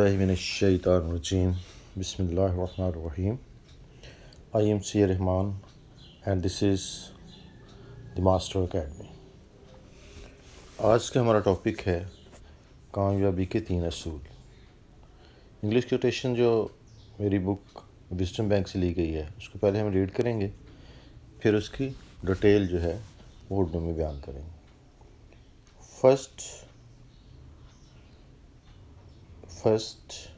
من الشیطان الرجیم بسم اللہ الرحمن الرحیم. I am C. Rahman and this is the Master Academy. آج کا ہمارا ٹاپک ہے کامیابی کے 3 اصول. انگلش کوٹیشن جو میری بک وزڈم بینک سے لی گئی ہے اس کو پہلے ہم ریڈ کریں گے، پھر اس کی ڈیٹیل جو ہے وہ اردو میں بیان کریں گے. First,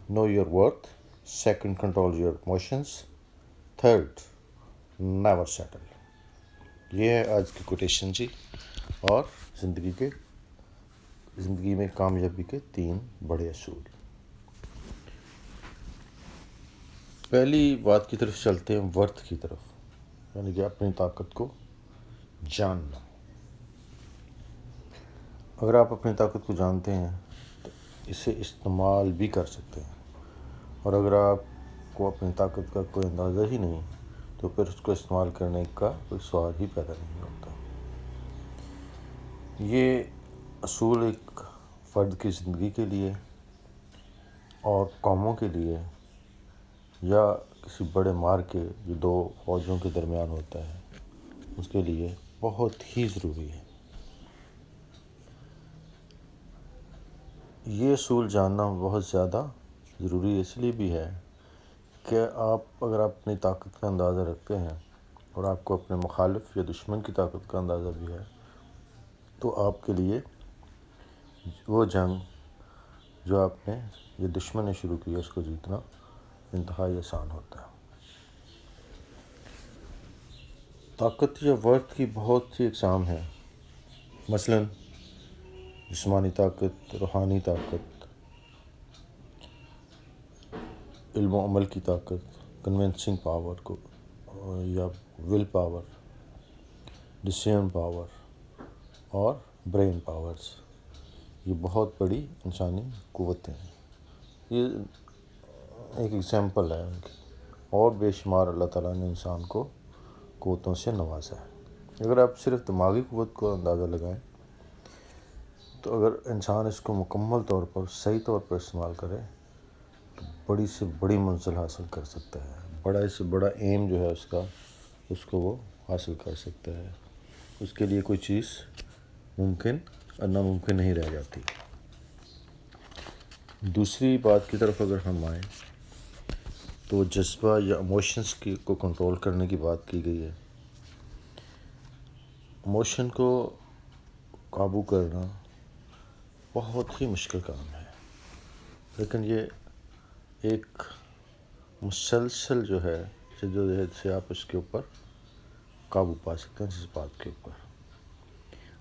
know your worth. Second, control your emotions. Third, never settle. یہ ہے آج کی کوٹیشن جی، اور زندگی میں کامیابی کے 3 بڑے اصول. پہلی بات کی طرف چلتے ہیں، ورتھ کی طرف، یعنی کہ اپنی طاقت کو جاننا. اگر آپ اپنی طاقت کو جانتے ہیں تو اسے استعمال بھی کر سکتے ہیں، اور اگر آپ کو اپنی طاقت کا کوئی اندازہ ہی نہیں تو پھر اس کو استعمال کرنے کا کوئی سوال ہی پیدا نہیں ہوتا. یہ اصول ایک فرد کی زندگی کے لیے اور قوموں کے لیے، یا کسی بڑے مار کے جو 2 فوجوں کے درمیان ہوتا ہے اس کے لیے بہت ہی ضروری ہے. یہ اصول جاننا بہت زیادہ ضروری اس لیے بھی ہے کہ اگر آپ اپنی طاقت کا اندازہ رکھتے ہیں اور آپ کو اپنے مخالف یا دشمن کی طاقت کا اندازہ بھی ہے تو آپ کے لیے وہ جنگ جو آپ نے یہ دشمن نے شروع کی ہے اس کو جیتنا انتہائی آسان ہوتا ہے. طاقت یا ورتھ کی بہت سی اقسام ہیں، مثلاً جسمانی طاقت، روحانی طاقت، علم و عمل کی طاقت، کنونسنگ پاور کو یا ول پاور، ڈیسیژن پاور اور برین پاورز. یہ بہت بڑی انسانی قوتیں ہیں. یہ ایک ایگزامپل ہے ان کی، اور بے شمار اللہ تعالیٰ نے انسان کو قوتوں سے نوازا ہے. اگر آپ صرف دماغی قوت کو اندازہ لگائیں تو اگر انسان اس کو مکمل طور پر صحیح طور پر استعمال کرے تو بڑی سے بڑی منزل حاصل کر سکتا ہے. بڑا سے بڑا ایم جو ہے اس کو وہ حاصل کر سکتا ہے. اس کے لیے کوئی چیز ممکن اور ناممکن نہیں رہ جاتی. دوسری بات کی طرف اگر ہم آئیں تو جذبہ یا ایموشنز کو کنٹرول کرنے کی بات کی گئی ہے. ایموشن کو قابو کرنا بہت ہی مشکل کام ہے، لیکن یہ ایک مسلسل جو ہے جدوجہد سے آپ اس کے اوپر قابو پا سکتے ہیں.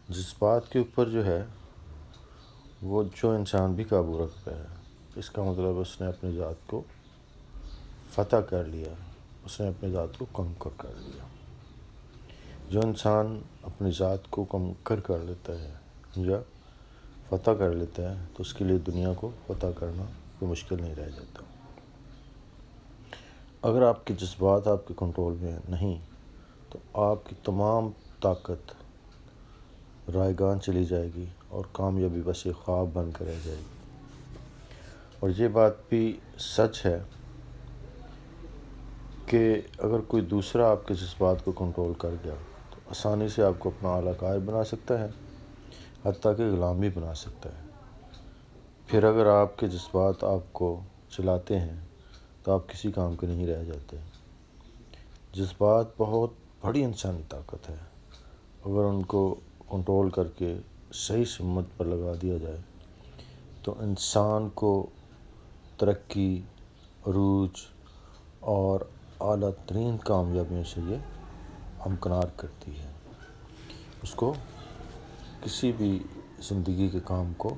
جذبات کے اوپر جو ہے وہ جو انسان بھی قابو رکھتا ہے اس کا مطلب اس نے اپنی ذات کو فتح کر لیا، اس نے اپنی ذات کو کنکر کر لیا. جو انسان اپنی ذات کو کنکر کر لیتا ہے یا فتح کر لیتا ہے تو اس کے لیے دنیا کو فتح کرنا کوئی مشکل نہیں رہ جاتا. اگر آپ کے جذبات آپ کے کنٹرول میں نہیں تو آپ کی تمام طاقت رائیگان چلی جائے گی اور کامیابی بس ایک خواب بن کر رہ جائے گی. اور یہ بات بھی سچ ہے کہ اگر کوئی دوسرا آپ کے جذبات کو کنٹرول کر گیا تو آسانی سے آپ کو اپنا اعلیٰ قائد بنا سکتا ہے، حتیٰ کہ غلام بھی بنا سکتا ہے. پھر اگر آپ کے جذبات آپ کو چلاتے ہیں تو آپ کسی کام کے نہیں رہ جاتے. جذبات بہت بڑی انسانی طاقت ہے. اگر ان کو کنٹرول کر کے صحیح سمت پر لگا دیا جائے تو انسان کو ترقی، عروج اور اعلیٰ ترین کامیابیوں سے یہ ہمکنار کرتی ہے. اس کو کسی بھی زندگی کے کام کو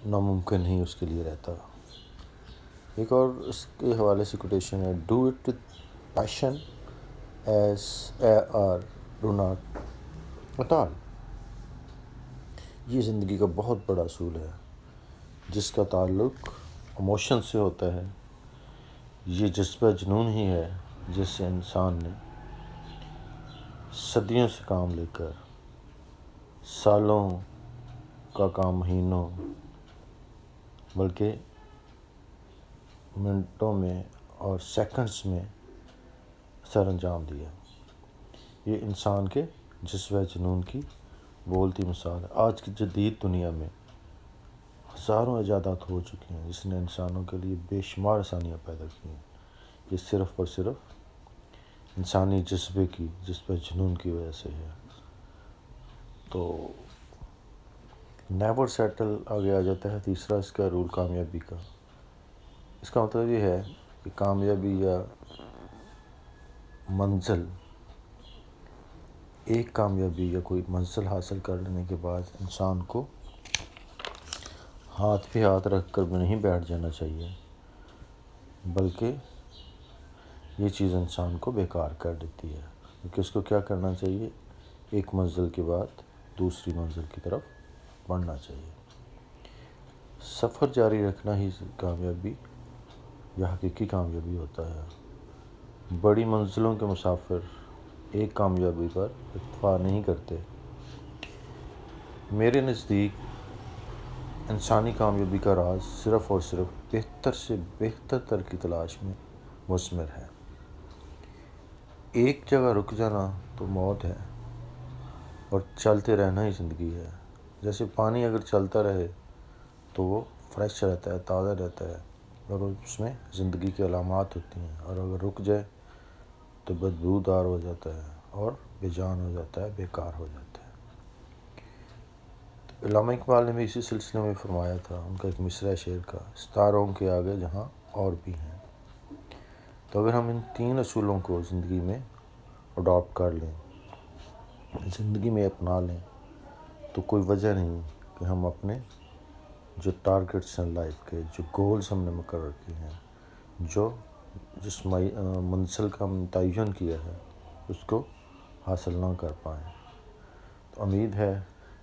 ناممکن نہیں اس کے لیے رہتا. ایک اور اس کے حوالے سے کوٹیشن ہے، do it with passion is or do not at all. یہ زندگی کا بہت بڑا اصول ہے جس کا تعلق ایموشن سے ہوتا ہے. یہ جذبہ جنون ہی ہے جس سے انسان نے صدیوں سے کام لے کر سالوں کا کام مہینوں بلکہ منٹوں میں اور سیکنڈز میں سر انجام دیا۔ یہ انسان کے جذبہ جنون کی بولتی مثال ہے۔ آج کی جدید دنیا میں ہزاروں ایجادات ہو چکی ہیں جس نے انسانوں کے لیے بے شمار آسانیاں پیدا کی ہیں۔ یہ صرف اور صرف انسانی جذبہ جنون کی وجہ سے ہے۔ تو نیور سیٹل آگے آ جاتا ہے تیسرا اس کا رول کامیابی کا۔ اس کا مطلب یہ ہے کہ کامیابی یا منزل، ایک کامیابی یا کوئی منزل حاصل کر لینے کے بعد انسان کو ہاتھ پہ ہاتھ رکھ کر بھی نہیں بیٹھ جانا چاہیے، بلکہ یہ چیز انسان کو بیکار کر دیتی ہے، کیونکہ اس کو کیا کرنا چاہیے، ایک منزل کے بعد دوسری منزل کی طرف بڑھنا چاہیے۔ سفر جاری رکھنا ہی کامیابی یا حقیقی کامیابی ہوتا ہے۔ بڑی منزلوں کے مسافر ایک کامیابی پر اکتفا نہیں کرتے۔ میرے نزدیک انسانی کامیابی کا راز صرف اور صرف بہتر سے بہتر تر کی تلاش میں مثمر ہے۔ ایک جگہ رک جانا تو موت ہے اور چلتے رہنا ہی زندگی ہے۔ جیسے پانی اگر چلتا رہے تو وہ فریش رہتا ہے، تازہ رہتا ہے اور اس میں زندگی کی علامات ہوتی ہیں، اور اگر رک جائے تو بدبودار ہو جاتا ہے اور بے جان ہو جاتا ہے، بیکار ہو جاتا ہے۔ علامہ اقبال نے بھی اسی سلسلے میں فرمایا تھا، ان کا ایک مصرع شعر کا، ستاروں کے آگے جہاں اور بھی ہیں۔ تو اگر ہم ان تین اصولوں کو زندگی میں اڈاپٹ کر لیں، زندگی میں اپنا لیں، تو کوئی وجہ نہیں کہ ہم اپنے جو ٹارگٹس ہیں لائف کے، جو گولز ہم نے مقرر کیے ہیں، جس منزل کا ہم تعین کیا ہے، اس کو حاصل نہ کر پائیں۔ تو امید ہے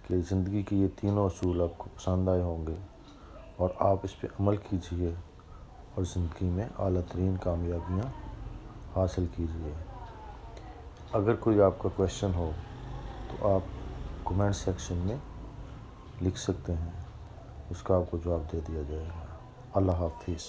کہ زندگی کی یہ تینوں اصول آپ کو پسند آئے ہوں گے اور آپ اس پہ عمل کیجئے اور زندگی میں اعلیٰ ترین کامیابیاں حاصل کیجئے۔ اگر کوئی آپ کا کویشچن ہو تو آپ کمنٹ سیکشن میں لکھ سکتے ہیں، اس کا آپ کو جواب دے دیا جائے گا۔ اللہ حافظ۔